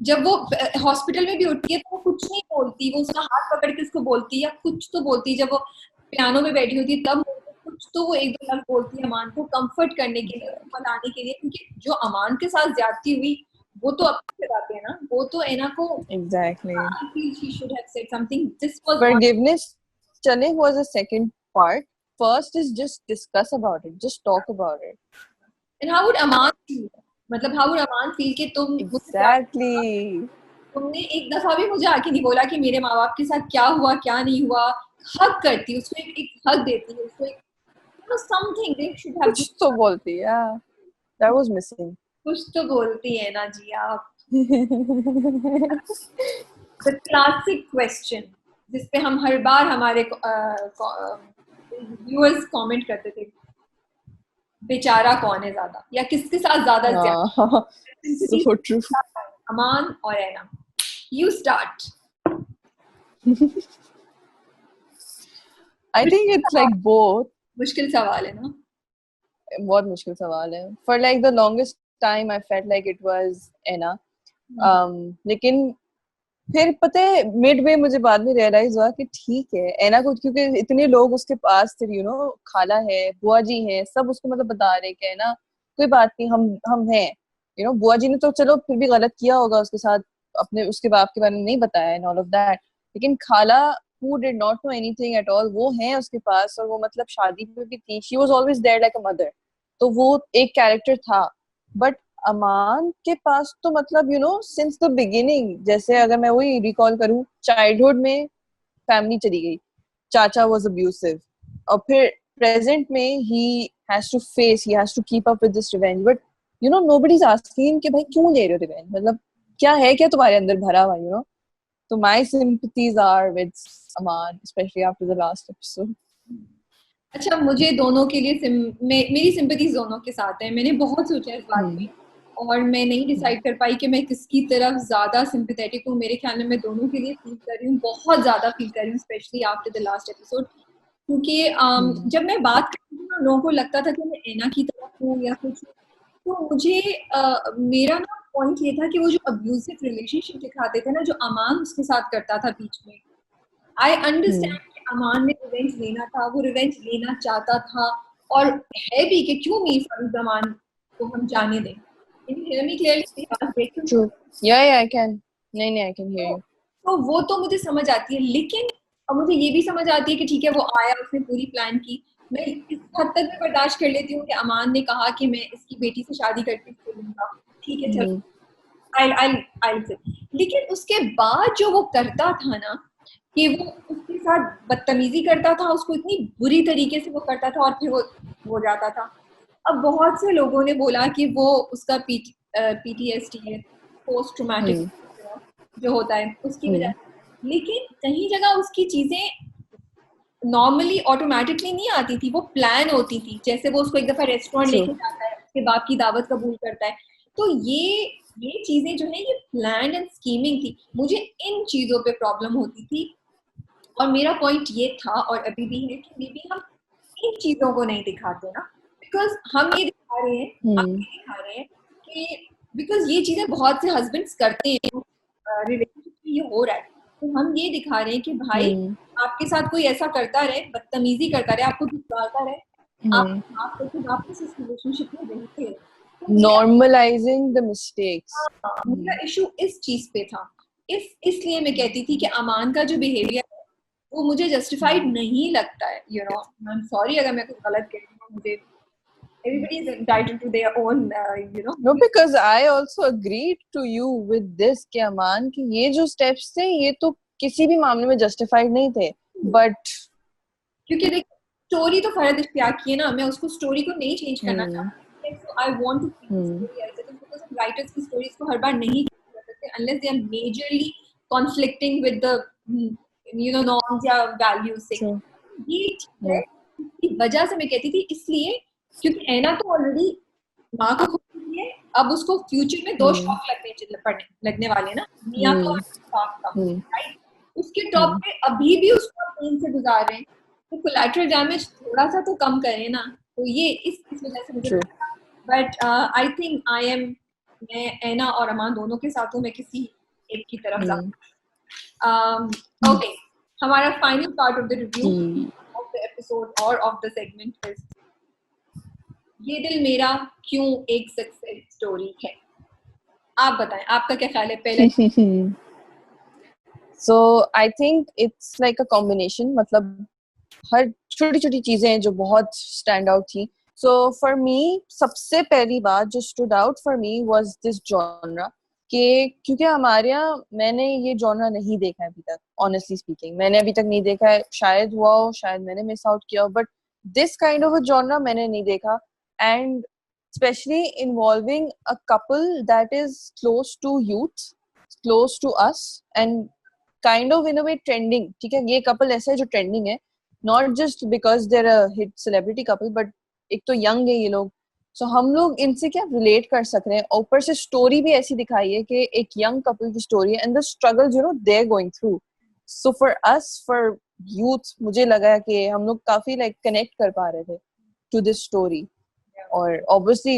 जब वो हॉस्पिटल में भी उठती है तो वो कुछ नहीं बोलती, वो उसका हाथ पकड़ के उसको बोलती या कुछ तो बोलती। जब वो पियानो में बैठी होती है तब कुछ तो वो एक दो लफ्ज बोलती है अमान को कंफर्ट करने के लिए, बताने के लिए, क्योंकि जो अमान के साथ ज्यादती हुई वो तो अपने बताते हैं ना, वो तो ऐना को exactly she should have said something. This was forgiveness चले was a second part. First is just discuss about it, just talk about it. And how would Aman feel? मतलब how would Aman feel कि तुम exactly तुमने एक दफा भी मुझे आके नहीं बोला कि मेरे माँ बाप के साथ क्या हुआ क्या नहीं हुआ। हक करती, उसको एक हक देती है, उसको एक something they should have, कुछ तो बोलती, yeah, that was missing. कुछ तो बोलती है ना जी आप। The classic question जिस पे हम हर बार हमारे व्यूअर्स कमेंट करते थे, बेचारा कौन है ज्यादा, या किसके साथ ज्यादा so true. अमान और ऐना। You start. I think it's like both. मुश्किल सवाल है ना, बहुत मुश्किल सवाल है। For like the longest time I felt like it was ऐना, लेकिन फिर पता है मिडवे मुझे बाद में रियलाइज हुआ कि ठीक है ऐना को, क्योंकि इतने लोग उसके पास थे, खाला है, बुआ जी है, सब उसको मतलब बता रहे कि ऐना कोई बात नहीं, हम हैं, बुआ जी ने तो चलो फिर भी गलत किया होगा उसके साथ, अपने उसके बाप के बारे में नहीं बताया एंड ऑल ऑफ दैट, लेकिन खाला who did not know anything at all, वो है उसके पास, और वो मतलब शादी में भी थी, she was always there like a mother, तो वो एक कैरेक्टर था। बट अमान के पास तो मतलब सिंस द बिगिनिंग, जैसे अगर मैं वही रिकॉल करूं, चाइल्डहुड में फैमिली चली गई, चाचा वाज अब्यूसिव, और फिर प्रेजेंट में he has to keep up with this revenge, but nobody's asking कि भाई क्यों ले रहे हो रिवेंज, मतलब क्या है, क्या तुम्हारे अंदर भरा हुआ, so my sympathies are with Aman, especially after the last episode. अच्छा, मुझे दोनों के लिए मेरी सिंपैथीज दोनों के साथ है। मैंने बहुत सोचा इस बात पे और मैं नहीं डिसाइड कर पाई कि मैं किसकी तरफ ज्यादा सिंपैथेटिक हूँ। मेरे ख्याल में मैं दोनों के लिए फील कर रही हूँ, बहुत ज्यादा फील कर रही हूँ, specially after the last episode, क्योंकि जब मैं बात करती हूँ लोगों को लगता था कि मैं ऐना की तरफ हूँ या कुछ, तो मुझे मेरा ना पॉइंट ये था कि वो जो अब्यूसिव रिलेशनशिप दिखाते थे ना, जो अमान उसके साथ करता था बीच में, आई अंडरस्टैंड कि अमान ने रिवेंज लेना था, वो रिवेंज लेना चाहता था, और है भी कि क्यों मीर फारूक जमान को हम जाने दें। Can you hear me clearly? True. Yeah, I can. नहीं, I can hear you. तो वो तो मुझे समझ आती है, लेकिन अब मुझे ये भी समझ आती है कि ठीक है वो आया, उसने पूरी प्लान की, मैं इस हद तक भी बर्दाश्त कर लेती हूँ कि अमान ने कहा कि मैं इसकी बेटी से शादी करके इसको लूंगा, ठीक है चलो, I'll say। लेकिन उसके बाद जो वो करता था ना, कि वो उसके साथ बदतमीजी करता था, उसको इतनी बुरी तरीके से वो करता था, और फिर वो हो जाता था। अब बहुत से लोगों ने बोला कि वो उसका PTSD है, पोस्ट ट्रॉमेटिक जो होता है उसकी वजह, लेकिन कहीं जगह उसकी चीजें नॉर्मली ऑटोमेटिकली नहीं आती थी, वो प्लान होती थी। जैसे वो उसको एक दफा रेस्टोरेंट लेके जाता है उसके बाप की दावत कबूल करता है। तो ये चीजें जो है ये प्लान एंड स्कीमिंग थी। मुझे इन चीजों पे प्रॉब्लम होती थी, और मेरा पॉइंट ये था और अभी भी है कि मे बी हम इन चीजों को नहीं दिखाते ना, बिकॉज हम ये दिखा रहे हैं, आप ये दिखा रहे हैं कि बिकॉज ये चीजें बहुत से हस्बैंड्स करते हैं, रिलेशनशिप में ये हो रहा है, तो हम ये दिखा रहे हैं कि भाई आपके साथ कोई ऐसा करता रहे, बदतमीजी करता रहे, आपको दुखलाता रहे, आप माफ करके वापस इस रिलेशनशिप में रहते। Normalising the mistakes. मेरा इशू इस चीज पे था, इसलिए मैं कहती थी कि अमान का जो बिहेवियर है वो मुझे जस्टिफाइड नहीं लगता है। You know, I am sorry अगर मैं कुछ गलत कह रही हूँ, मुझे everybody is entitled to their own you know. No, because I also agreed to you with this कि अमान कि ये जो steps थे ये तो किसी भी मामले में justified नहीं थे, but क्योंकि देख स्टोरी तो फरहत इख्तियार की है ना, मैं उसको स्टोरी को नहीं चेंज करना चाहती, so I want to keep the story as it is, because हम राइटर्स की स्टोरीज को हर बार नहीं कर सकते unless they are majorly conflicting with the you know norms या values से। ये चीज है इसकी वजह से मैं कहती थी, इसलिए क्योंकि ऐना तो ऑलरेडी माँ को खो चुकी है, अब उसको फ्यूचर में 2 शौक लगने वाले ना, मियाँ का और बाप का, राइट? उसके टॉप पे अभी भी उसको पेन से गुजार रहे हैं, तो कोलैटरल डैमेज थोड़ा सा तो कम करें ना। तो ये इस वजह से मुझे, बट आई थिंक मैं ऐना और अमान दोनों के साथ हूँ, मैं किसी एक की तरफ जाऊँ। ओके, हमारा final part of the review of the episode और ऑफ द सेगमेंट इज ये दिल मेरा क्यों एक सक्सेस स्टोरी है। आप बताएं, आपका क्या ख्याल है पहले? So I think it's like a combination, मतलब हर छोटी छोटी चीजें जो बहुत स्टैंड आउट थी। So for me सबसे पहली बात जो stood out for me was this genre, कि क्योंकि हमारे यहाँ मैंने ये genre नहीं देखा है अभी तक, honestly speaking मैंने अभी तक नहीं देखा है, शायद हुआ हो, शायद मैंने मिस आउट किया हो, but this kind of a genre मैंने नहीं देखा, and especially involving a couple that is close to youth, close to us, and kind of in a way trending। ठीक है, ये couple ऐसा है जो trending है, not just because they're a hit celebrity couple, but एक तो young है ये लोग, so हम लोग इनसे क्या relate कर सक रहे हैं, ऊपर से story भी ऐसी दिखाई है कि एक young couple की story है and the struggles you know they're going through। so for us, for youth, मुझे लगा कि हम लोग काफी like connect कर पा रहे थे to this story। और obviously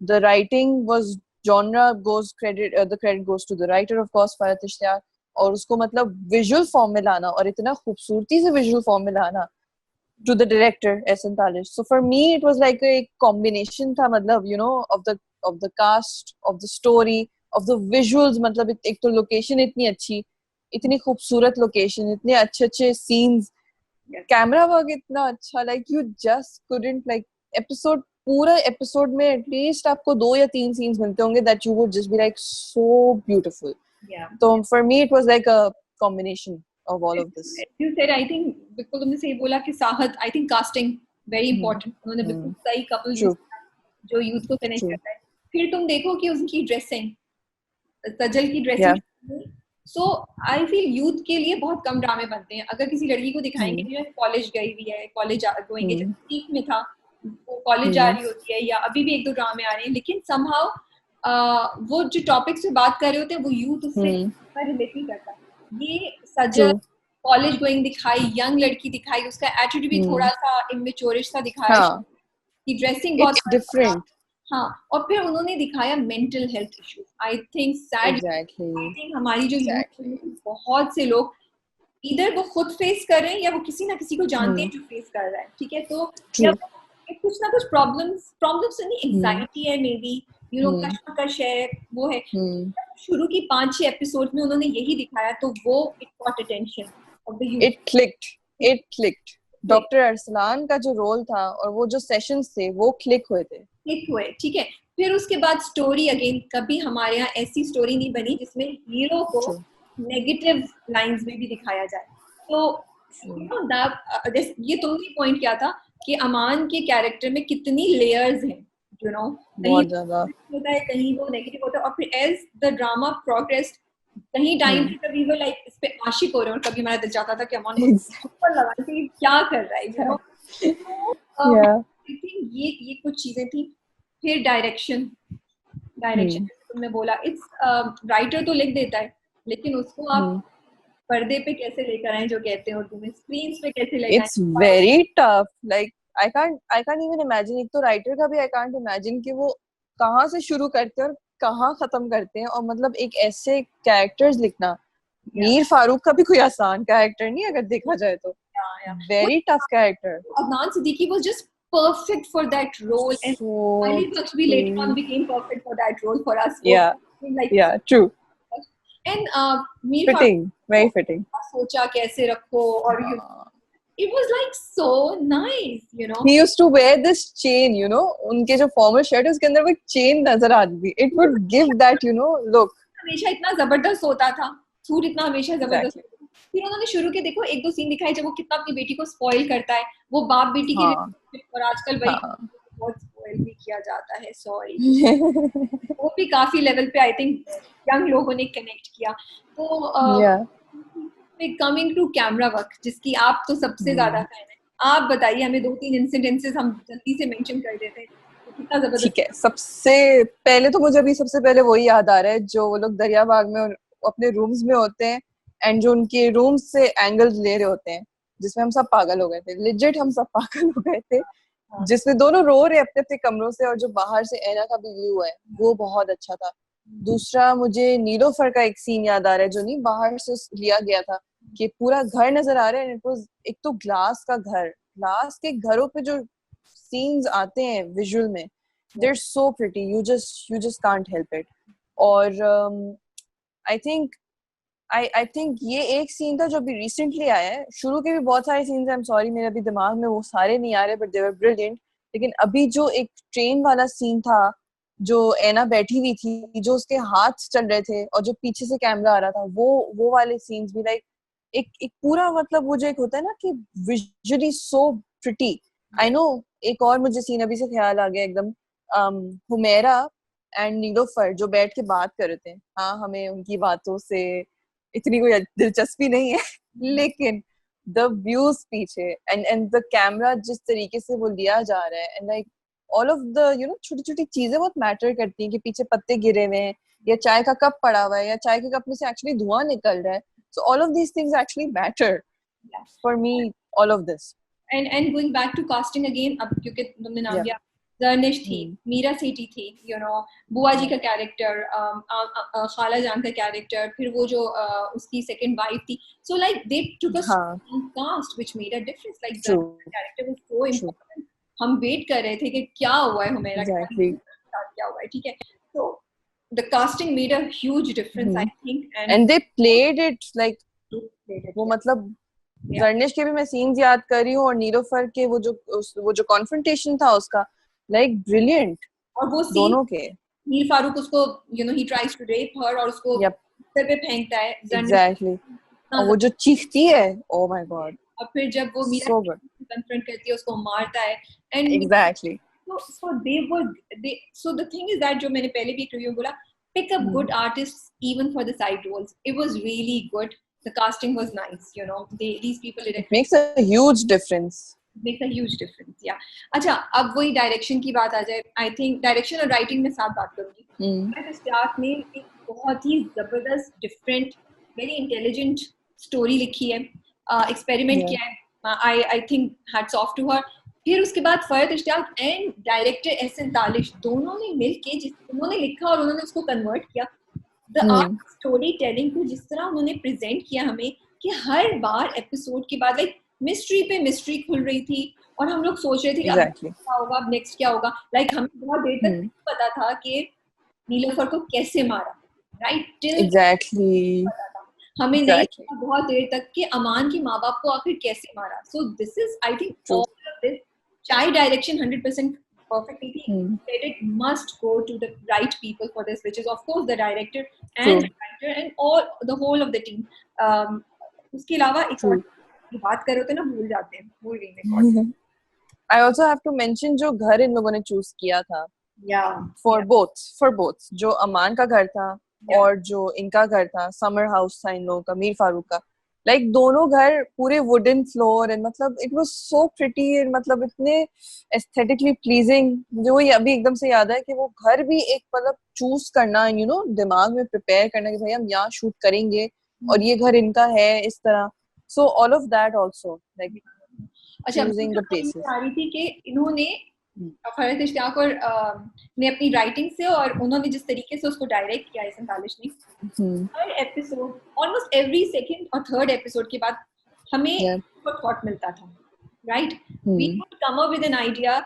the writing was genre goes credit the credit goes to the writer of course, Farhat Ishtiyaq, और उसको मतलब विजुअल फॉर्म में लाना और इतना खूबसूरती से विजुअल फॉर्म में लाना to the director Ehsan Talish। so for me it was like a combination था, मतलब you know of the cast, of the story, of the visuals। मतलब एक तो लोकेशन इतनी अच्छी, इतनी खूबसूरत लोकेशन, इतने अच्छे सीन्स, कैमरा वर्क इतना अच्छा, like you just couldn't like episode पूरा एपिसोड में एटलीस्ट आपको 2 या 3 सीन्स मिलते होंगे that you would just be like so beautiful। so for me it was like a combination of all of this। you said, I think बिल्कुल तुमने सही बोला कि साहत, I think casting very important, उन्होंने बिल्कुल सही कपल जो यूथ को कनेक्ट करता है। फिर तुम देखो कि उनकी ड्रेसिंग, सजल की dressing, so I feel youth के लिए बहुत कम ड्रामे बनते हैं। अगर किसी लड़की को दिखाएंगे जो कॉलेज गई हुई है, कॉलेज गोइंग जब पीक में था, वो कॉलेज जा रही होती है, या अभी भी 1-2 ड्रामे आ रहे हैं, लेकिन समहाउ वो जो टॉपिक्स पे बात कर रहे होते हैं वो यूथ उससे रिलेट नहीं करता। ये सजल कॉलेज गोइंग दिखाई, यंग लड़की दिखाई, उसका एटीट्यूड भी थोड़ा सा इमेच्योरिश सा दिखाया, की ड्रेसिंग बहुत डिफरेंट। हाँ, और फिर उन्होंने दिखाया mental health issues. I think sad, I think हमारी जो यूथ, बहुत से लोग इधर वो खुद फेस कर रहे हैं या वो किसी ना किसी को जानते हैं जो फेस कर रहा है। ठीक है, तो या कुछ ना कुछ प्रॉब्लम्स नहीं, एंजाइटी है, मे बी यू नो कश्मकश है, वो है। शुरू की 5-6 एपिसोड में उन्होंने यही दिखाया, तो वो it got attention of the youth, it clicked. Doctor Arsalan का जो रोल था और वो जो सेशंस थे वो क्लिक हुए। ठीक है। फिर उसके बाद स्टोरी, अगेन कभी हमारे यहाँ ऐसी स्टोरी नहीं बनी जिसमें हीरो को नेगेटिव लाइंस में भी दिखाया जाए। तो you know that ये तुमने पॉइंट किया था कि अमान के कैरेक्टर में कितनी लेयर्स हैं, यू नो, बहुत ज्यादा होता है, कहीं वो नेगेटिव होता है, और फिर एज द ड्रामा प्रोग्रेस्ड कहीं टाइम पे कभी वो लाइक इस पे आशिक हो रहे हैं, और कभी हमारा दिल चाहता था कि अमान को ऊपर लगा के क्या कर रहा है, यू नो। आई थिंक ये कुछ चीजें थी। फिर डायरेक्शन तुमने बोला, इट्स राइटर तो लिख देता है, लेकिन उसको आप पर्दे पे कैसे लेकर आए, जो कहते हैं उर्दू में, स्क्रीन पे कैसे लेकर it's very tough, like I can't even imagine. एक तो राइटर का भी आई कांट इमेजिन कि वो कहाँ से शुरू करते हैं और कहाँ खत्म करते हैं। और मतलब एक ऐसे कैरेक्टर्स लिखना, मीर फारूक का भी कोई आसान कैरेक्टर नहीं अगर देखा जाए तो, very tough character. Adnan Siddiqui was just perfect for that role, and Ali Baksh bhi later on became perfect for that role for us. Yeah, true. And Mir fitting, very fitting. सोचा कैसे रखो, और it was like so nice, you know. He used to wear this chain, you know, उनके जो formal shirt है उसके अंदर वो chain नजर आती थी. It would give that, you know, look. हमेशा इतना जबरदस्त होता था, सूट इतना हमेशा जबरदस्त। फिर उन्होंने शुरू के देखो एक दो सीन दिखाए जब वो कितना अपनी बेटी को स्पॉइल करता है, वो बाप बेटी के लिए, और आजकल वही बहुत स्पॉइल भी किया जाता है, सॉरी। वो भी काफी लेवल पे आई थिंक यंग लोगों ने कनेक्ट किया। तो कमिंग टू कैमरा वर्क, जिसकी आप तो सबसे ज्यादा फैन है, आप बताइए हमें 2-3 इंसिडेंसेस, हम जल्दी से मेंशन कर देते हैं, कितना जबरदस्त। ठीक है, सबसे पहले तो मुझे अभी सबसे पहले वही याद आ रहा है जो वो लोग दरियाबाग में अपने रूम्स में होते हैं, एंड जो उनके रूम्स से एंगल्स ले रहे होते हैं, जिसमें हम सब पागल हो गए थे, लिजिट हम सब पागल हो गए थे, जिसमें दोनों रो रहे अपने अपने कमरों से, और जो बाहर से ऐना का भी व्यू है वो बहुत अच्छा था। दूसरा मुझे नीलोफर का एक सीन याद आ रहा है जो नहीं बाहर से लिया गया था, कि पूरा घर नजर आ रहा है, इट वाज एक तो ग्लास का घर, ग्लास के घरों पे जो सीन्स आते हैं विजुअल में, they're so pretty, you just can't help it. और I think ये एक सीन था जो अभी रिसेंटली आया है, शुरू के भी बहुत सारे सीन्स हैं, आई एम सॉरी मेरे अभी दिमाग में वो सारे नहीं आ रहे, बट दे वर ब्रिलियंट। लेकिन अभी जो एक ट्रेन वाला सीन था, जो ऐना बैठी हुई थी, जो उसके हाथ चल रहे थे और जो पीछे से कैमरा आ रहा था, वो वाले सीन्स भी लाइक एक पूरा, मतलब वो जो एक होता है ना कि visually so pretty. I know एक और मुझे सीन अभी से ख्याल आ गया एकदम, हुमैरा एंड नीलोफर जो बैठ के बात कर रहे थे। हाँ, हमें उनकी बातों से इतनी कोई दिलचस्पी नहीं है, लेकिन द व्यूज पीछे एंड द कैमरा जिस तरीके से वो लिया जा रहा है, and like all of the you know छोटी छोटी चीजें बहुत मैटर करती हैं, कि पीछे पत्ते गिरे हुए हैं, या चाय का कप पड़ा हुआ है, या चाय के कप में से एक्चुअली धुआं निकल रहा है। So all of these things actually matter for me, all of this. And going back to casting again, अब क्योंकि तुमने नाम लिया, जर्निश थी, मीरा सेठी थी, यू नो, बुआ जी का कैरेक्टर, खाला जान का कैरेक्टर, फिर वो जो उसकी सेकंड वाइफ थी, so like they took a cast which made a difference, like the character was so important. हम वेट कर रहे थे कि क्या हुआ है हुमैरा के साथ, क्या हुआ है, ठीक है। तो the casting made a huge difference, I think, and they played it like वो मतलब जर्निश के भी मैं सीन्स याद कर रही हूँ, और नीलोफर के वो जो कॉन्फ्रंटेशन था उसका, लाइक ब्रिलियंट। और वो दोनों के, मीर फारूक उसको you know he tries to rape her, और उसको सर पे फेंकता है, एग्जैक्टली, और वो जो चीखती है, ओह माय गॉड। और फिर जब वो मीरा कन्फ्रंट करती है, उसको मारता है, and exactly so so the thing is that जो मैंने पहले भी एक रिव्यू बोला, pick up good artists even for the side roles. It was really good. The casting was nice, you know. These people did it makes a huge difference. Makes a huge difference, yeah. अच्छा, अब वही डायरेक्शन की बात आ जाए, आई थिंक डायरेक्शन और राइटिंग में साथ बात करूंगी। मैं स्टार्ट में एक बहुत ही जबरदस्त, डिफरेंट, वेरी इंटेलिजेंट स्टोरी लिखी है, एक्सपेरिमेंट किया है, I think hats off to her. फिर उसके बाद फरहत इश्तियाक एंड डायरेक्टर एहसन तालिश, दोनों ने मिलके उन्होंने लिखा और उन्होंने उसको कन्वर्ट किया। द आर्ट स्टोरी टेलिंग को जिस तरह उन्होंने प्रेजेंट किया हमें, कि हर बार एपिसोड के बाद लाइक मिस्ट्री पे मिस्ट्री खुल रही थी, और हम लोग सोच रहे थे कि अब क्या होगा, अब नेक्स्ट क्या होगा। लाइक हमें बहुत देर तक पता था कि नीलोफर को कैसे मारा, राइट, टिल एग्जैक्टली हमें नहीं पता बहुत देर तक कि अमान के माँ बाप को आखिर कैसे मारा। So this is I think all of this, चाहे direction 100% perfectly credit must go to the right people for this, which is of course the director and the writer and all the whole of the team. उसके अलावा एक और बात कर रहे होते ना, भूल जाते हैं, भूल गई मैं। I also have to mention जो घर इन लोगों ने चूज किया था, for both जो अमान का घर था और जो इनका घर था, समर हाउस था इन लोगों का, मीर फारूक का, लाइक दोनों घर पूरे वुडन फ्लोर एंड मतलब it was so pretty and मतलब इतने एस्थेटिकली प्लीजिंग. मुझे वही अभी एकदम से याद है कि वो घर भी एक मतलब चूज करना, यू नो, दिमाग में प्रिपेयर करना कि भाई हम यहाँ शूट करेंगे और ये घर इनका है इस तरह. सो all of that also like अच्छा, चूजिंग द प्लेसेस. आ रही थी कि इन्होंने फरहत इश्तियाक और ने अपनी राइटिंग से और उन्होंने जिस तरीके से उसको डायरेक्ट किया है संतालिश ने, हर एपिसोड ऑलमोस्ट एवरी सेकंड और थर्ड एपिसोड के बाद हमें थॉट मिलता था, right? We would come up with an idea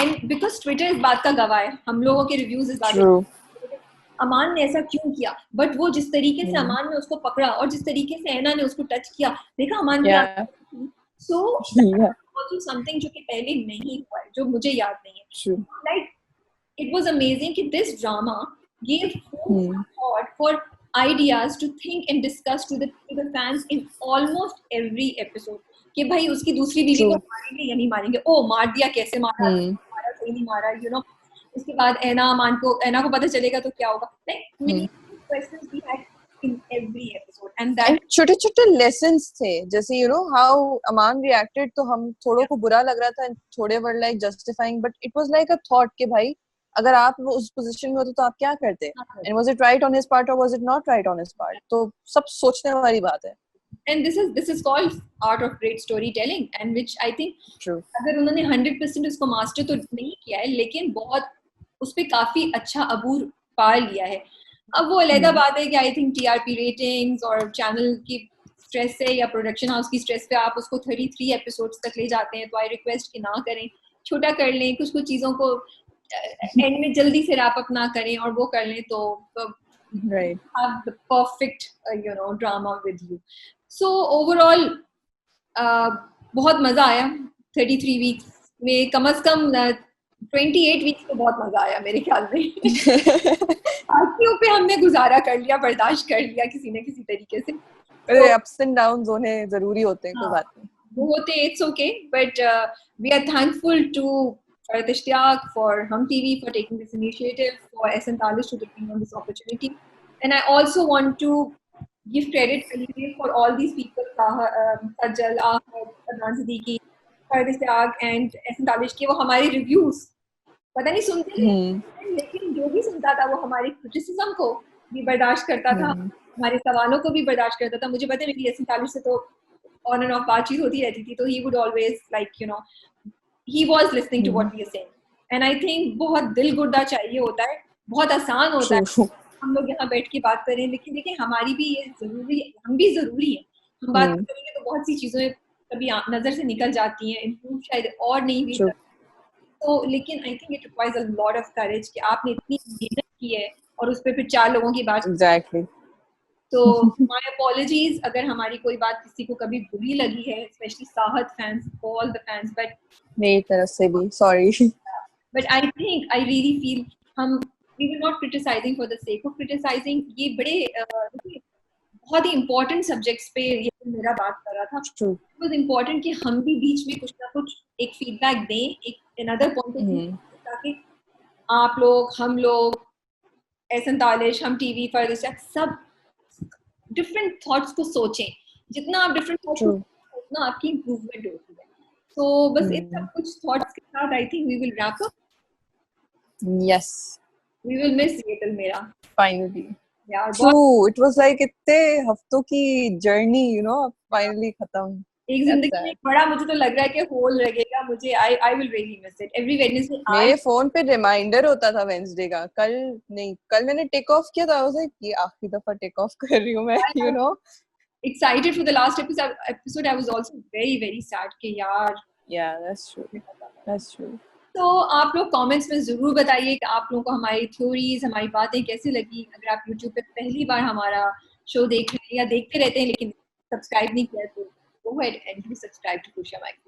and because Twitter इस बात का गवाह है, हम लोगों के रिव्यूज इस बात का, अमान ने ऐसा क्यों किया, बट वो जिस तरीके से अमान ने उसको पकड़ा और जिस तरीके से ऐना ने उसको टच किया, देखा अमान क्या. सो also something जो कि पहले नहीं हुआ है, जो मुझे याद नहीं है. Like it was amazing कि this drama gave food thought for ideas to think and discuss to the fans in almost every episode. कि भाई उसकी दूसरी बीवी को मारेंगे या नहीं मारेंगे, ओ मार दिया, कैसे मारा, मारा सही नहीं मारा, you know. उसके बाद ऐना को पता चलेगा तो क्या होगा. Like many questions we had in every episode and that छोटे-छोटे lessons थे, जैसे you know how Aman reacted, तो हम थोड़ों को बुरा लग रहा था, थोड़े were like justifying, but it was like a thought कि भाई अगर आप उस पोजीशन में होते तो आप क्या करते, and was it right on his part or was it not right on his part. तो सब सोचने वाली बात है. And this is called art of great storytelling, and which I think अगर उन्होंने 100% उसको मास्टर तो नहीं किया है, लेकिन बहुत उस पे काफी अच्छा अबूर पा लिया है. अब वो अलग बात है कि आई थिंक टीआरपी रेटिंग्स और चैनल की स्ट्रेस से या प्रोडक्शन हाउस की स्ट्रेस पे आप उसको 33 एपिसोड्स तक ले जाते हैं, तो आई रिक्वेस्ट कि ना करें, छोटा कर लें, कुछ कुछ चीजों को एंड में जल्दी से रैप अप ना करें और वो कर लें, तो right have the perfect drama with you. So overall बहुत मजा आया 33 वीक्स में, कम से कम 28 वीक्स तो बहुत मजा आया मेरे ख्याल में. बाकियों पे हमने गुजारा कर लिया, बर्दाश्त कर लिया किसी न किसी तरीके से. अरे अप्स एंड डाउन्स होने जरूरी होते हैं, कोई बात नहीं, वो होते, it's okay, but we are thankful to Farhat Ishtiyaq, for Hum TV, for taking this initiative, for SN Talish to giving us this opportunity. And I also want to give credit for all these people, Sajjal, Ahmed, Adnan Siddiqui, Farhat Ishtiyaq and SN Talish, कि वो हमारे रिव्यूज पता नहीं सुनते थे, लेकिन जो भी सुनता था वो हमारी क्रिटिसिज्म को भी बर्दाश्त करता था, हमारे सवालों को भी बर्दाश्त करता था. मुझे पता है मेरी SN Talish से तो ऑन एंड ऑफ बातचीत होती रहती थी, तो he would always like he was listening to what we are saying, and I think बहुत दिल गुर्दा चाहिए होता है, बहुत आसान होता है हम लोग यहाँ बैठ के बात करें, लेकिन देखिए हमारी भी ये जरूरी, हम भी जरूरी है, हम बात करेंगे तो बहुत सी चीजें कभी नजर से निकल जाती हैं, इम्प्रूव शायद और नहीं भी तो, लेकिन I think it requires a lot of courage कि आपने इतनी मेहनत की है और उस पर फिर 4 लोगों की बात. एग्जैक्टली. तो my apologies अगर हमारी कोई बात किसी को कभी बुरी लगी है, especially साहत fans, all the fans, but मेरी तरफ से भी sorry. But I think I really feel we were not criticizing for the sake of criticizing. ये बड़े बहुत ही important subjects पे ये मेरा बात कर रहा था. It was important कि हम भी बीच में कुछ ना कुछ एक feedback दें, एक another point of view, ताकि आप लोग, हम लोग, SN Talish, हम TV, फरहत इश्तियाक, सब डिफरेंट थॉट्स को सोचें. जितना आप डिफरेंट थॉट्स उतना आपकी इंप्रूवमेंट होती है. तो बस इन सब कुछ थॉट्स के साथ I think we will wrap up. Yes, we will miss Yeh Dil मेरा फाइनली. यार, ट्रू, इट वाज लाइक इतने हफ्तों की जर्नी, यू नो, फाइनली खत्म. एक जिंदगी में बड़ा मुझे तो लग रहा है कि होल लगेगा मुझे. I will really miss it. Every Wednesday मेरे फोन पे रिमाइंडर होता था वेडनेसडे का. कल मैंने टेक ऑफ किया था, वाज लाइक ये आखिरी दफा टेक ऑफ कर रही हूं मैं, you know. Excited for the last episode. I was also very very sad कि यार. या दैट्स ट्रू. तो आप लोग कमेंट्स में जरूर बताइए कि आप लोगों को हमारी थ्योरीज, हमारी बातें कैसी लगी. अगर आप YouTube पे पहली बार हमारा शो देख रहे हैं या देखते रहते हैं लेकिन सब्सक्राइब नहीं किया, तो go ahead and do subscribe to Kusha Mike.